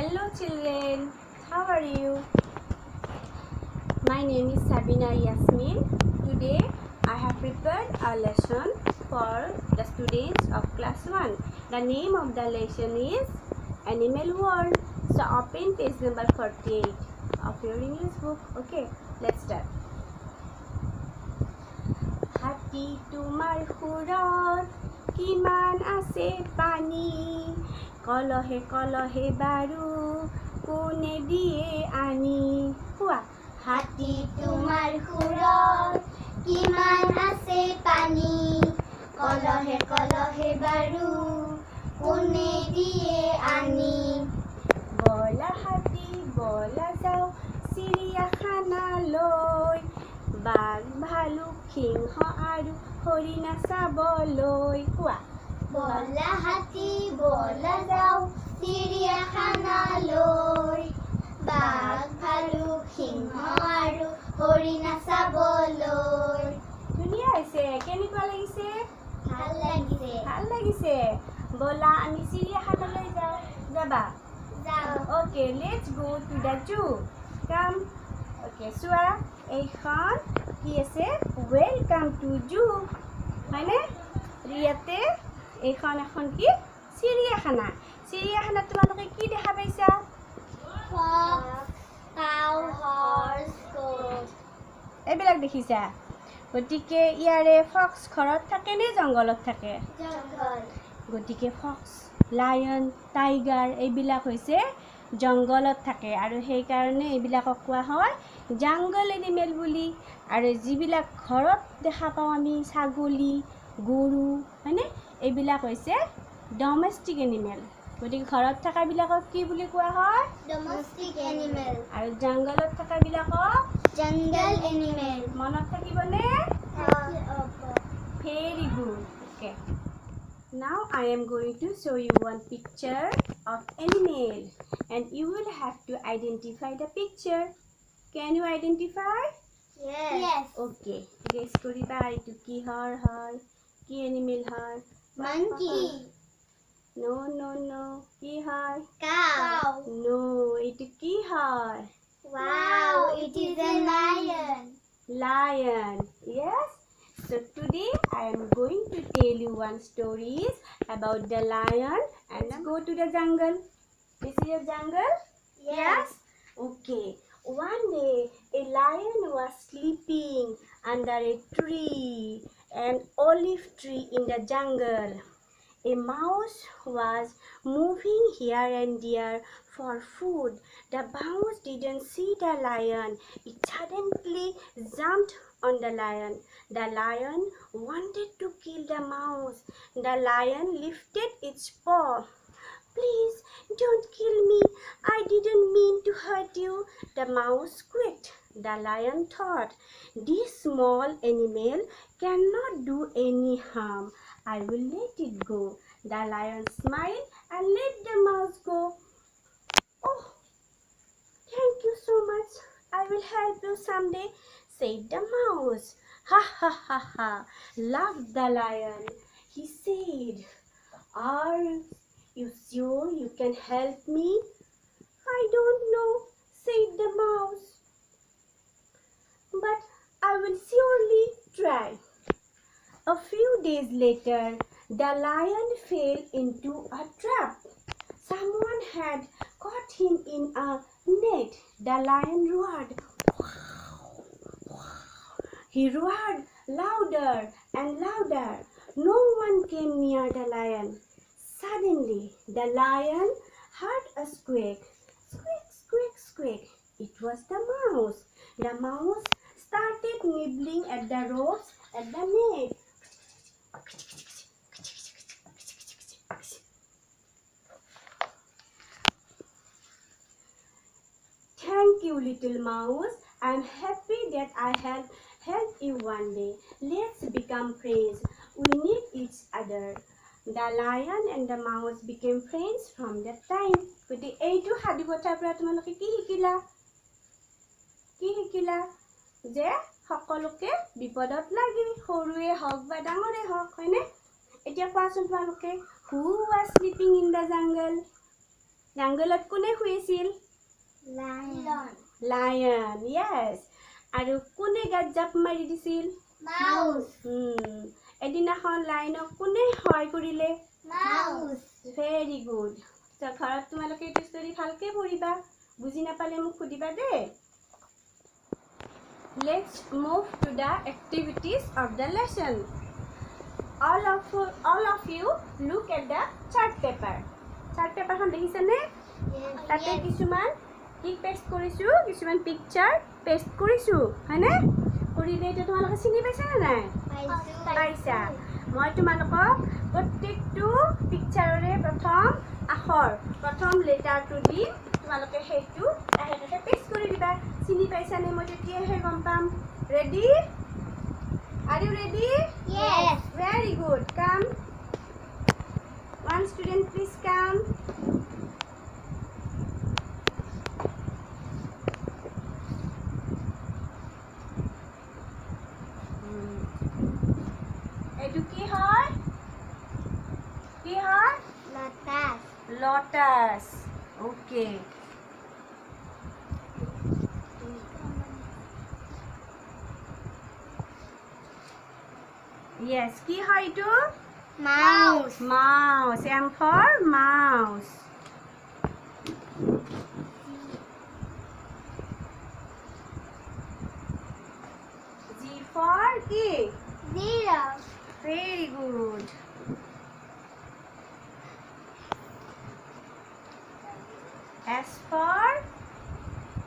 Hello children, how are you? My name is Sabina Yeasmin. Today I have prepared a lesson for the students of class 1. The name of the lesson is Animal World. So open page number 48 of your English book. Okay, let's start. Hati tumar hurar kiman ase pani kolohe kolohe baru kune diye ani hua Hati tumar hurar kiman ase pani kolohe kolohe baru kune diye ani bola hati bola jao চিৰিয়াখানা লৈ বাঘ ভালুক সিংহ আৰু হৰিণা চাবলৈ কোৱা bola hati bola jao চিৰিয়াখানালৈ বাঘ ভালুক সিংহ আৰু হৰিণা চাবলৈ ধুনীয়া হৈছে কেনেকুৱা লাগিছে ভাল লাগিছে ভাল লাগিছে ব'লা আমি চিৰিয়াখানালৈ যাবা যাও Okay, let's go to the zoo. Come. Okay, চোৱা এইখন কি আছে welcome to zoo হয়নে ইয়াতে এইখন এখন কি চিৰিয়াখানা চিৰিয়াখানাত তোমালোকে কি দেখা পাইছা fox cow horse goat এইবিলাক দেখিছা গতিকে ইয়াৰে ফক্স ঘৰত থাকে নে জংঘলত থাকে জংঘল গতিকে ফক্স লায়ন টাইগাৰ এইবিলাক হৈছে জংঘলত থাকে আৰু সেইকাৰণে এইবিলাকক কোৱা হয় জংগল এনিমেল বুলি আৰু যিবিলাক ঘৰত দেখা পাওঁ আমি ছাগলী গৰু হয়নে এইবিলাক হৈছে ডমেষ্টিক এনিমেল গতিকে ঘৰত থকাবিলাকক কি বুলি কোৱা হয় domestic animal আৰু জংঘলত থকাবিলাকক jungle animal মনত থাকিবনে Very good. Okay. Now I am going to show you one picture of animal and you will have to identify the picture. Can you identify? yes Okay. Guess koriba etu ki har ki animal har monkey No. Ki har cow No. Etu ki har wow it is a Lion. Yes. So today I am going to tell you one stories about the lion and let's go to the jungle. This is a jungle? Yes. Okay. One day a lion was sleeping under a tree, an olive tree in the jungle. A mouse was moving here and there for food. The mouse didn't see the lion. It suddenly jumped on the lion. The lion wanted to kill the mouse. The lion lifted its paw. Please don't kill me. I didn't mean to hurt you. The mouse squeaked. The lion thought, this small animal cannot do any harm. I will let it go. The lion smiled and let the mouse go. Oh, thank you so much. I will help you someday, said the mouse. Ha ha ha ha, laughed the lion. He said, are you sure you can help me? I don't know, said the mouse. But I will surely try. A few days later, the lion fell into a trap. Someone had caught him in a net. The lion roared. He roared louder and louder. No one came near the lion. Suddenly, the lion heard a squeak. Squeak, squeak, squeak. It was the mouse. The mouse started nibbling at the ropes at the net. Thank you, little mouse. I am happy that I have helped you one day. Let's become friends. We need each other. The lion and the mouse became friends from that time. But এইটো সাধু কথাৰ পৰা তোমালোকে কি শিকিলা যে সকলোকে বিপদত লাগি সৰুৱে হওক বা ডাঙৰে হওক হয়নে এতিয়া কোৱাচোন তোমালোকে who was sleeping in the jungle জংগলত কোনে শুইছিল? Lion. Lion, yes. আৰু কোনে গাত জাপ মাৰি দিছিল? Mouse. এদিনাখন লায়নক কোনে সহায় কৰিলে? Mouse. Very good. ঘৰত তোমালোকে এইটো ষ্টৰী ভালকে পঢ়িবা, বুজি নাপালে মোক সুধিবা দেই। Let's move to the activities of the lesson. All of you look at the chart paper. Chart paper খন দেখিছানে? তাতে কিছুমান কি পেষ্ট কৰিছো, কিছুমান পিকচাৰ পেষ্ট কৰিছো, হয়নে? কৰিলে এতিয়া তোমালোকে চিনি পাইছা নে নাই? পাইছা। মই তোমালোকক প্ৰত্যেকটো পিকচাৰৰে প্ৰথম আখৰ, প্ৰথম লেটাৰটো দিম, তোমালোকে সেইটো লাহে লাহে পেষ্ট কৰি দিবা। চিনি পাইছানে? মই তেতিয়াহে গম পাম। Ready? Are you ready? Yes. Very good. Come. One student, please come. Edu ki hoy? Ki hoy? Lotus. Lotus. Okay. Yes. Ki hoy tu? Mouse. Mouse. M for mouse. G for ki? Zero. Very good. S for?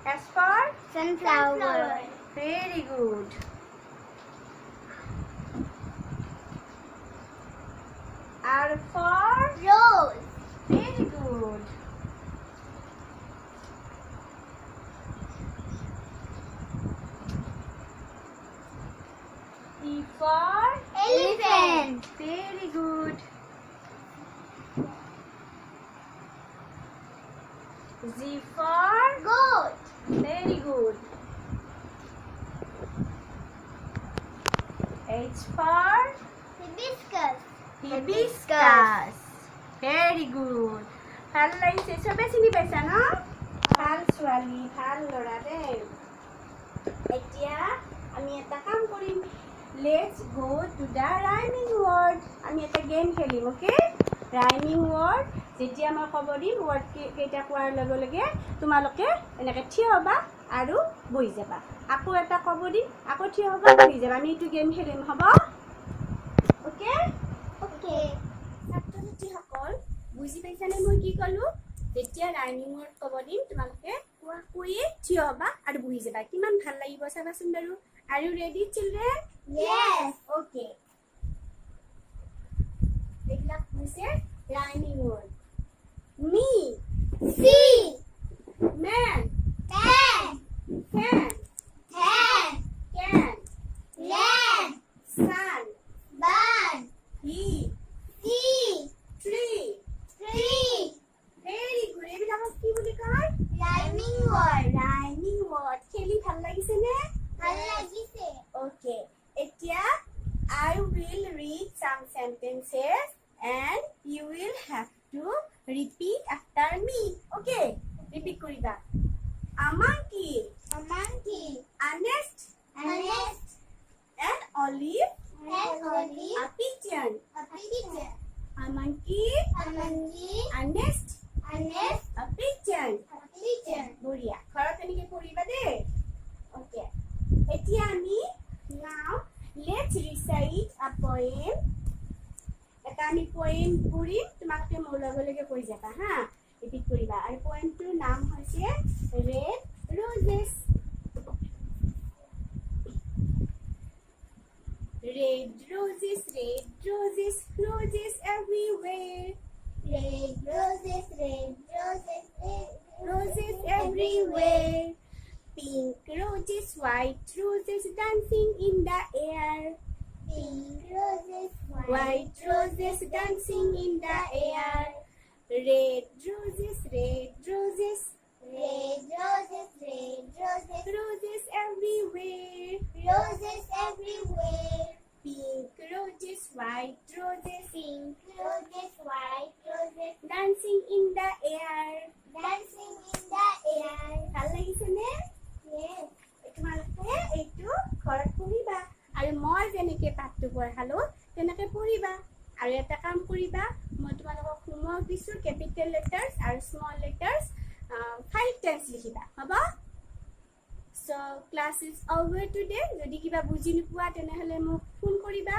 S for? Sunflower. Very good. R for? Rose. Very good. E for? Elephant. Very good. Z for? Goat. Very good. H for? Hibiscus. Hibiscus. Very good. ভাল লাগিছে, চবে চিনি পাইছা ন? ভাল ছোৱালী, ভাল ল'ৰা দেই। এতিয়া আমি এটা কাম কৰিম। Let's go to the rhyming word. আমি এটা গেম খেলিম, ওকে? Rhyming word. যেতিয়া মই ক'ব দিম, ৱৰ্ড কেইটা কোৱাৰ লগে লগে তোমালোকে এনেকৈ থিয় হ'বা আৰু বহি যাবা। আকৌ এটা ক'ব দিম, আকৌ থিয় হ'বা, বহি যাবা। আমি এইটো গেম খেলিম, হ'ব? ওকে? Okay. ছাত্ৰ-ছাত্ৰীসকল, বুজি পাইছানে মই কি ক'লো? যেতিয়া ৰাইমিং ৱৰ্ড ক'ব দিম, তোমালোকে কৈয়ে থিয় হ'বা আৰু বহি যাবা। কিমান ভাল লাগিব চাবাচোন বাৰু। Are you ready, children? Yes. Okay. এইবিলাক হৈছে rhyming word. Me, Sea. man, Pan. fan, Hand. can, Land. sun, Bird. heat, Sea. tree. Tree. Very good. এইবিলাকক কি বুলি কয়? Rhyming word. Rhyming word. খেলি ভাল লাগিছেনে? ভাল লাগিছে. Okay. এতিয়া I will read some sentences and you will have to repeat after me. Okay? Repeat কৰিবা. A monkey, A monkey. a nest, A nest. an olive, An olive. a pigeon. A pigeon. A monkey, A monkey. a nest, A nest. a pigeon. A pigeon. বঢ়িয়া। ঘৰত এনেকে পঢ়িবা দেই। Okay. এতিয়া আমি now let's recite a poem. এটা আমি poem পঢ়িম, তোমালোকে মোৰ লগে লগে কৈ যাবা হা। ৰিপিট কৰিবা। আৰু poemটোৰ নাম হৈছে Red Roses. Red roses, roses everywhere. Red roses, Roses everywhere. Pink roses, white roses dancing in the air. Pink roses, White roses dancing in the air. Red roses, red roses, roses everywhere. roses everywhere. Pink roses, white roses Pink roses, white roses, dancing in the air. যেনেকৈ পাঠটো পঢ়ালো তেনেকৈ পঢ়িবা আৰু এটা কাম কৰিবা মই তোমালোকক homework দিছোঁ কেপিটেল লেটাৰ্ছ আৰু স্মল লেটাৰ্ছ 5 টাইমছ লিখিবা হ'ব So class is over today. যদি কিবা বুজি নোপোৱা তেনেহলে মোক ফোন কৰিবা